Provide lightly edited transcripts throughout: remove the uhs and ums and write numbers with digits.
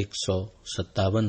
157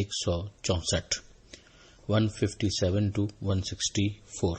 164, 157 to 164।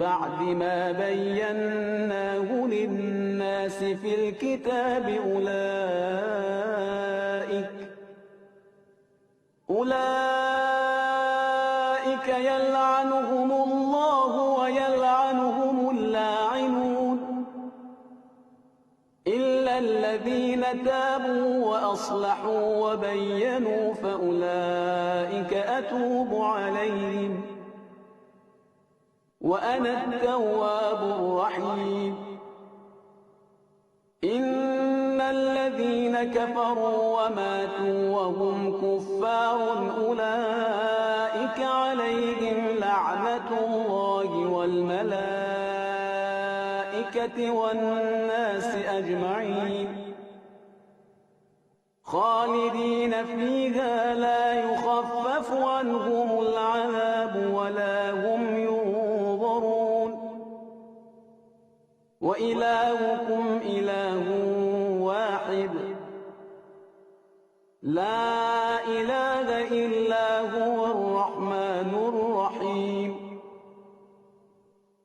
بعد ما بيناه للناس في الكتاب أولئك يلعنهم الله ويلعنهم اللاعنون إلا الذين تابوا وأصلحوا وبينوا فأولئك أتوب عليهم وأنا التواب الرحيم। إن الذين كفروا وماتوا وهم كفار أولئك عليهم لعنة الله والملائكة والناس أجمعين خالدين فيها لا يخفف عنهم العذاب ولا هم وإلهكم إله واحد لا إله إلا هو الرحمن الرحيم।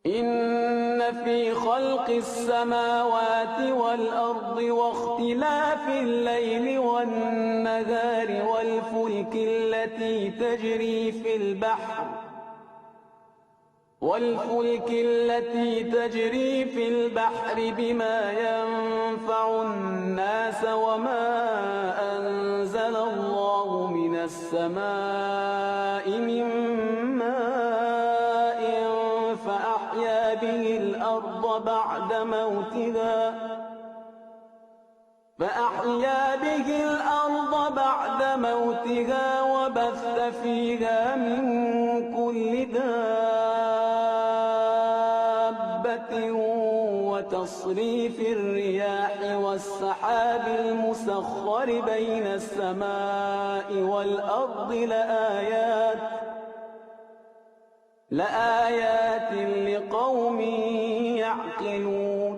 إن في خلق السماوات والأرض واختلاف الليل والنهار والفلك التي تجري في البحر بما ينفع الناس وما أنزل الله من السماء من ماء فأحيا به الأرض بعد موتها وبث فيها من كل وتصريف الرياح والسحاب المسخر بين السماء والأرض لآيات لقوم يعقلون।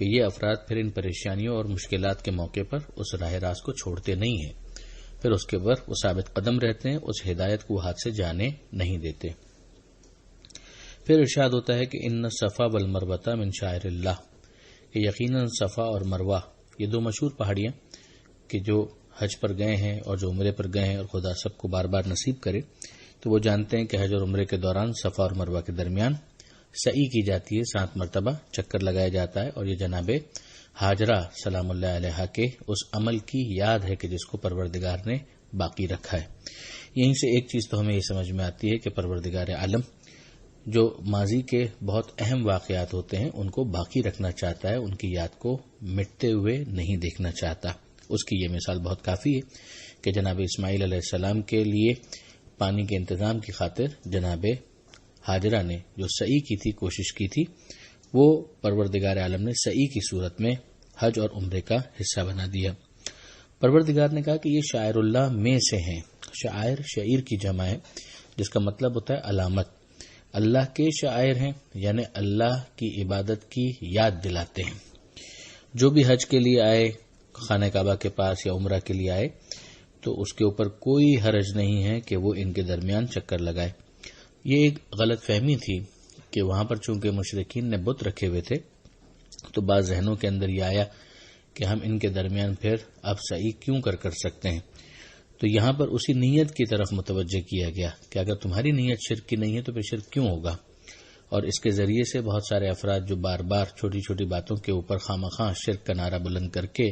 کہ یہ افراد پھر ان پریشانیوں اور مشکلات کے موقع پر اس راہ راست کو چھوڑتے نہیں ہیں، پھر اس کے اوپر وہ ثابت قدم رہتے ہیں، اس ہدایت کو ہاتھ سے جانے نہیں دیتے۔ پھر ارشاد ہوتا ہے کہ ان صفا والمروہ من شعائر اللہ، کہ یقیناً صفا اور مروہ یہ دو مشہور پہاڑیاں کہ جو حج پر گئے ہیں اور جو عمرے پر گئے ہیں، اور خدا سب کو بار بار نصیب کرے، تو وہ جانتے ہیں کہ حج اور عمرے کے دوران صفا اور مروہ کے درمیان سعی کی جاتی ہے، 7 مرتبہ چکر لگایا جاتا ہے، اور یہ جناب ہاجرہ سلام اللہ علیہا کے اس عمل کی یاد ہے کہ جس کو پروردگار نے باقی رکھا ہے۔ یہیں سے ایک چیز تو ہمیں یہ سمجھ میں آتی ہے کہ پروردگار عالم جو ماضی کے بہت اہم واقعات ہوتے ہیں ان کو باقی رکھنا چاہتا ہے، ان کی یاد کو مٹتے ہوئے نہیں دیکھنا چاہتا۔ اس کی یہ مثال بہت کافی ہے کہ جناب اسماعیل علیہ السلام کے لیے پانی کے انتظام کی خاطر جناب ہاجرہ نے جو سعی کی تھی، کوشش کی تھی، وہ پروردگار عالم نے سعی کی صورت میں حج اور عمرے کا حصہ بنا دیا۔ پروردگار نے کہا کہ یہ شاعر اللہ میں سے ہیں۔ شاعر شعیر کی جمع ہے، جس کا مطلب ہوتا ہے علامت۔ اللہ کے شاعر ہیں، یعنی اللہ کی عبادت کی یاد دلاتے ہیں۔ جو بھی حج کے لیے آئے، خانہ کعبہ کے پاس یا عمرہ کے لیے آئے، تو اس کے اوپر کوئی حرج نہیں ہے کہ وہ ان کے درمیان چکر لگائے۔ یہ ایک غلط فہمی تھی کہ وہاں پر چونکہ مشرکین نے بت رکھے ہوئے تھے، تو بعض ذہنوں کے اندر یہ آیا کہ ہم ان کے درمیان پھر اب سعی کیوں کر سکتے ہیں۔ تو یہاں پر اسی نیت کی طرف متوجہ کیا گیا کہ اگر تمہاری نیت شرک کی نہیں ہے تو پھر شرک کیوں ہوگا۔ اور اس کے ذریعے سے بہت سارے افراد جو بار بار چھوٹی چھوٹی باتوں کے اوپر خامخواہ شرک کا نعرہ بلند کر کے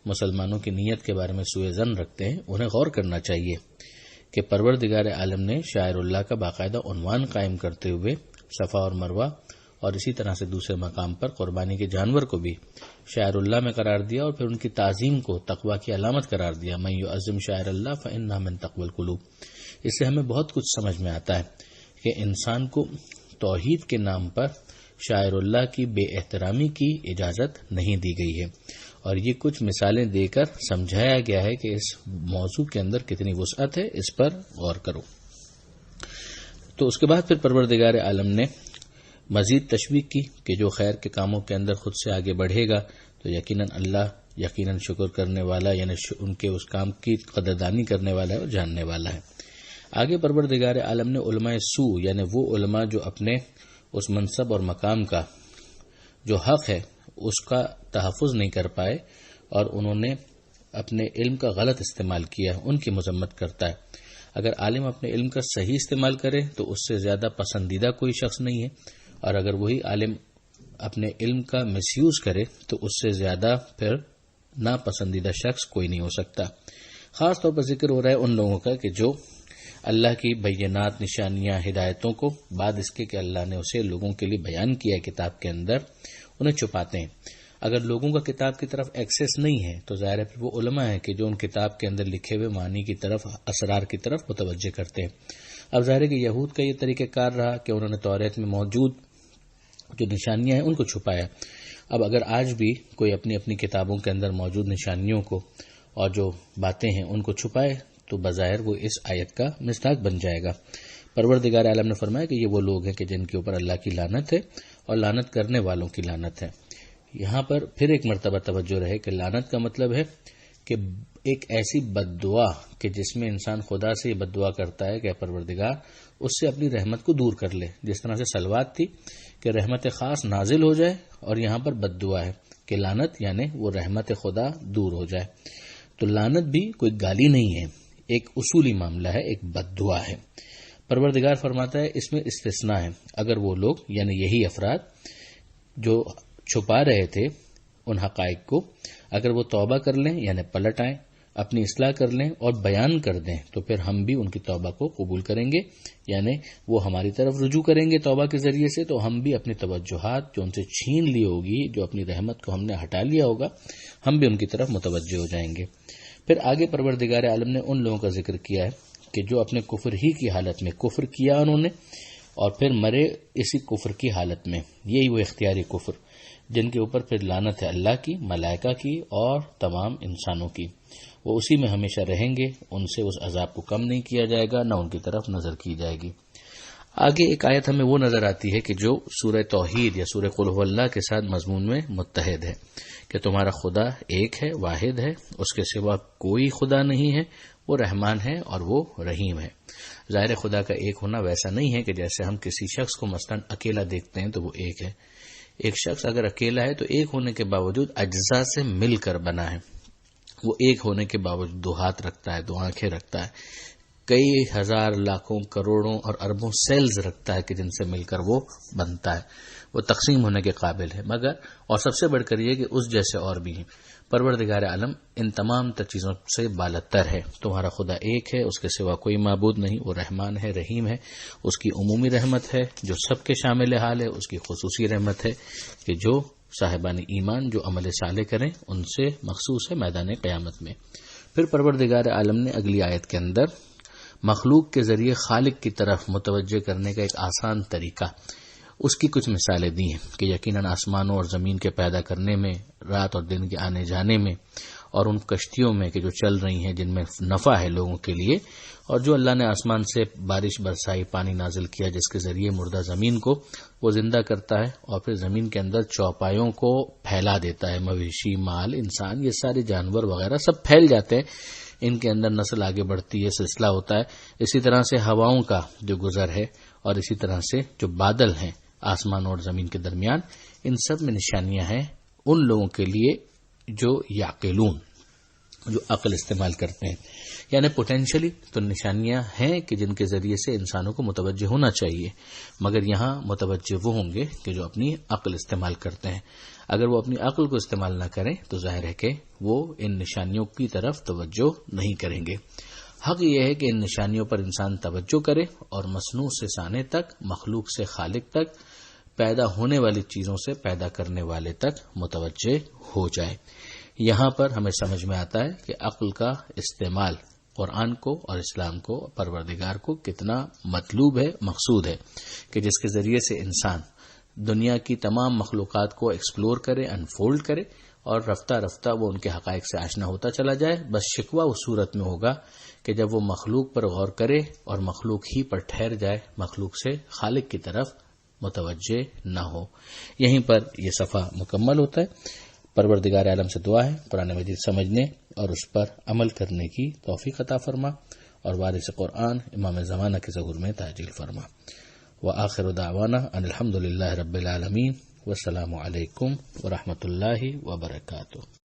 مسلمانوں کی نیت کے بارے میں سوء ظن رکھتے ہیں، انہیں غور کرنا چاہیے کہ پروردگار عالم نے شاعر اللہ کا باقاعدہ عنوان قائم کرتے ہوئے صفا اور مروہ اور اسی طرح سے دوسرے مقام پر قربانی کے جانور کو بھی شاعر اللہ میں قرار دیا، اور پھر ان کی تعظیم کو تقوی کی علامت قرار دیا۔ من یعظم شاعر اللہ فإنہا من تقوی القلوب۔ اس سے ہمیں بہت کچھ سمجھ میں آتا ہے کہ انسان کو توحید کے نام پر شاعر اللہ کی بے احترامی کی اجازت نہیں دی گئی ہے، اور یہ کچھ مثالیں دے کر سمجھایا گیا ہے کہ اس موضوع کے اندر کتنی وسعت ہے، اس پر غور کرو۔ تو اس کے بعد پھر پروردگار عالم نے مزید تشویق کی کہ جو خیر کے کاموں کے اندر خود سے آگے بڑھے گا تو یقیناً اللہ یقیناً شکر کرنے والا، یعنی ان کے اس کام کی قدردانی کرنے والا ہے اور جاننے والا ہے۔ آگے پروردگار عالم نے علماء سو، یعنی وہ علماء جو اپنے اس منصب اور مقام کا جو حق ہے اس کا تحفظ نہیں کر پائے اور انہوں نے اپنے علم کا غلط استعمال کیا، ان کی مذمت کرتا ہے۔ اگر عالم اپنے علم کا صحیح استعمال کرے تو اس سے زیادہ پسندیدہ کوئی شخص نہیں ہے، اور اگر وہی عالم اپنے علم کا مس یوز کرے تو اس سے زیادہ پھر ناپسندیدہ شخص کوئی نہیں ہو سکتا۔ خاص طور پر ذکر ہو رہا ہے ان لوگوں کا کہ جو اللہ کی بینات، نشانیاں، ہدایتوں کو بعد اس کے کہ اللہ نے اسے لوگوں کے لیے بیان کیا ہے کتاب کے اندر، انہیں چھپاتے ہیں۔ اگر لوگوں کا کتاب کی طرف ایکسیس نہیں ہے تو ظاہر ہے پھر وہ علماء ہیں کہ جو ان کتاب کے اندر لکھے ہوئے معنی کی طرف، اسرار کی طرف متوجہ کرتے ہیں۔ اب ظاہر ہے کہ یہود کا یہ طریقہ کار رہا کہ انہوں نے توریت میں موجود جو نشانیاں ہیں ان کو چھپایا۔ اب اگر آج بھی کوئی اپنی اپنی کتابوں کے اندر موجود نشانیوں کو اور جو باتیں ہیں ان کو چھپائے تو بظاہر وہ اس آیت کا مصداق بن جائے گا۔ پروردگار عالم نے فرمایا کہ یہ وہ لوگ ہیں کہ جن کے اوپر اللہ کی لعنت ہے اور لعنت کرنے والوں کی لعنت ہے۔ یہاں پر پھر ایک مرتبہ توجہ رہے کہ لعنت کا مطلب ہے کہ ایک ایسی بد دعا کہ جس میں انسان خدا سے یہ بد دعا کرتا ہے کہ پروردگار اس سے اپنی رحمت کو دور کر لے، جس طرح سے صلوات تھی کہ رحمت خاص نازل ہو جائے، اور یہاں پر بد دعا ہے کہ لعنت یعنی وہ رحمت خدا دور ہو جائے۔ تو لعنت بھی کوئی گالی نہیں ہے، ایک اصولی معاملہ ہے، ایک بد دعا ہے۔ پروردگار فرماتا ہے اس میں استثناء ہے، اگر وہ لوگ یعنی یہی افراد جو چھپا رہے تھے ان حقائق کو، اگر وہ توبہ کر لیں یعنی پلٹ آئیں، اپنی اصلاح کر لیں اور بیان کر دیں تو پھر ہم بھی ان کی توبہ کو قبول کریں گے، یعنی وہ ہماری طرف رجوع کریں گے توبہ کے ذریعے سے، تو ہم بھی اپنی توجہات جو ان سے چھین لی ہوگی، جو اپنی رحمت کو ہم نے ہٹا لیا ہوگا، ہم بھی ان کی طرف متوجہ ہو جائیں گے۔ پھر آگے پروردگار عالم نے ان لوگوں کا ذکر کیا ہے کہ جو اپنے کفر ہی کی حالت میں کفر کیا انہوں نے اور پھر مرے اسی کفر کی حالت میں، یہی وہ اختیاری کفر جن کے اوپر پھر لعنت ہے اللہ کی، ملائکہ کی اور تمام انسانوں کی۔ وہ اسی میں ہمیشہ رہیں گے، ان سے اس عذاب کو کم نہیں کیا جائے گا، نہ ان کی طرف نظر کی جائے گی۔ آگے ایک آیت ہمیں وہ نظر آتی ہے کہ جو سورہ توحید یا سورہ قل هو اللہ کے ساتھ مضمون میں متحد ہے کہ تمہارا خدا ایک ہے، واحد ہے، اس کے سوا کوئی خدا نہیں ہے، وہ رحمان ہے اور وہ رحیم ہے۔ ظاہر خدا کا ایک ہونا ویسا نہیں ہے کہ جیسے ہم کسی شخص کو مثلا اکیلا دیکھتے ہیں تو وہ ایک ہے۔ ایک شخص اگر اکیلا ہے تو ایک ہونے کے باوجود اجزاء سے مل کر بنا ہے، وہ ایک ہونے کے باوجود دو ہاتھ رکھتا ہے، دو آنکھیں رکھتا ہے، کئی ہزار لاکھوں کروڑوں اور اربوں سیلز رکھتا ہے کہ جن سے مل کر وہ بنتا ہے، وہ تقسیم ہونے کے قابل ہے، مگر اور سب سے بڑھ کر یہ کہ اس جیسے اور بھی ہیں۔ پروردگار عالم ان تمام تر چیزوں سے بالاتر ہے۔ تمہارا خدا ایک ہے، اس کے سوا کوئی معبود نہیں، وہ رحمان ہے، رحیم ہے، اس کی عمومی رحمت ہے جو سب کے شامل حال ہے، اس کی خصوصی رحمت ہے کہ جو صاحبان ایمان جو عمل صالح کریں ان سے مخصوص ہے میدان قیامت میں۔ پھر پروردگار عالم نے اگلی آیت کے اندر مخلوق کے ذریعے خالق کی طرف متوجہ کرنے کا ایک آسان طریقہ، اس کی کچھ مثالیں دی ہیں کہ یقیناً آسمانوں اور زمین کے پیدا کرنے میں، رات اور دن کے آنے جانے میں، اور ان کشتیوں میں کہ جو چل رہی ہیں جن میں نفع ہے لوگوں کے لیے، اور جو اللہ نے آسمان سے بارش برسائی، پانی نازل کیا جس کے ذریعے مردہ زمین کو وہ زندہ کرتا ہے اور پھر زمین کے اندر چوپایوں کو پھیلا دیتا ہے، مویشی، مال، انسان، یہ سارے جانور وغیرہ سب پھیل جاتے ہیں، ان کے اندر نسل آگے بڑھتی ہے، سلسلہ ہوتا ہے۔ اسی طرح سے ہواؤں کا جو گزر ہے اور اسی طرح سے جو بادل ہیں آسمان اور زمین کے درمیان، ان سب میں نشانیاں ہیں ان لوگوں کے لیے جو یعقلون، جو عقل استعمال کرتے ہیں، یعنی پوٹینشلی تو نشانیاں ہیں کہ جن کے ذریعے سے انسانوں کو متوجہ ہونا چاہیے، مگر یہاں متوجہ وہ ہوں گے کہ جو اپنی عقل استعمال کرتے ہیں۔ اگر وہ اپنی عقل کو استعمال نہ کریں تو ظاہر ہے کہ وہ ان نشانیوں کی طرف توجہ نہیں کریں گے۔ حق یہ ہے کہ ان نشانیوں پر انسان توجہ کرے اور مصنوع سے صانع تک، مخلوق سے خالق تک، پیدا ہونے والی چیزوں سے پیدا کرنے والے تک متوجہ ہو جائے۔ یہاں پر ہمیں سمجھ میں آتا ہے کہ عقل کا استعمال قرآن کو اور اسلام کو، پروردگار کو کتنا مطلوب ہے، مقصود ہے کہ جس کے ذریعے سے انسان دنیا کی تمام مخلوقات کو ایکسپلور کرے، انفولڈ کرے اور رفتہ رفتہ وہ ان کے حقائق سے آشنا ہوتا چلا جائے۔ بس شکوہ اس صورت میں ہوگا کہ جب وہ مخلوق پر غور کرے اور مخلوق ہی پر ٹھہر جائے، مخلوق سے خالق کی طرف متوجہ نہ ہو۔ یہیں پر یہ صفحہ مکمل ہوتا ہے۔ پروردگار عالم سے دعا ہے قرآن مجید سمجھنے اور اس پر عمل کرنے کی توفیق عطا فرما اور وارث قرآن امام زمانہ کے ظہور میں تعجیل فرما۔ وآخر دعوانا ان الحمد للہ رب العالمین، والسلام علیکم ورحمۃ اللہ وبرکاتہ۔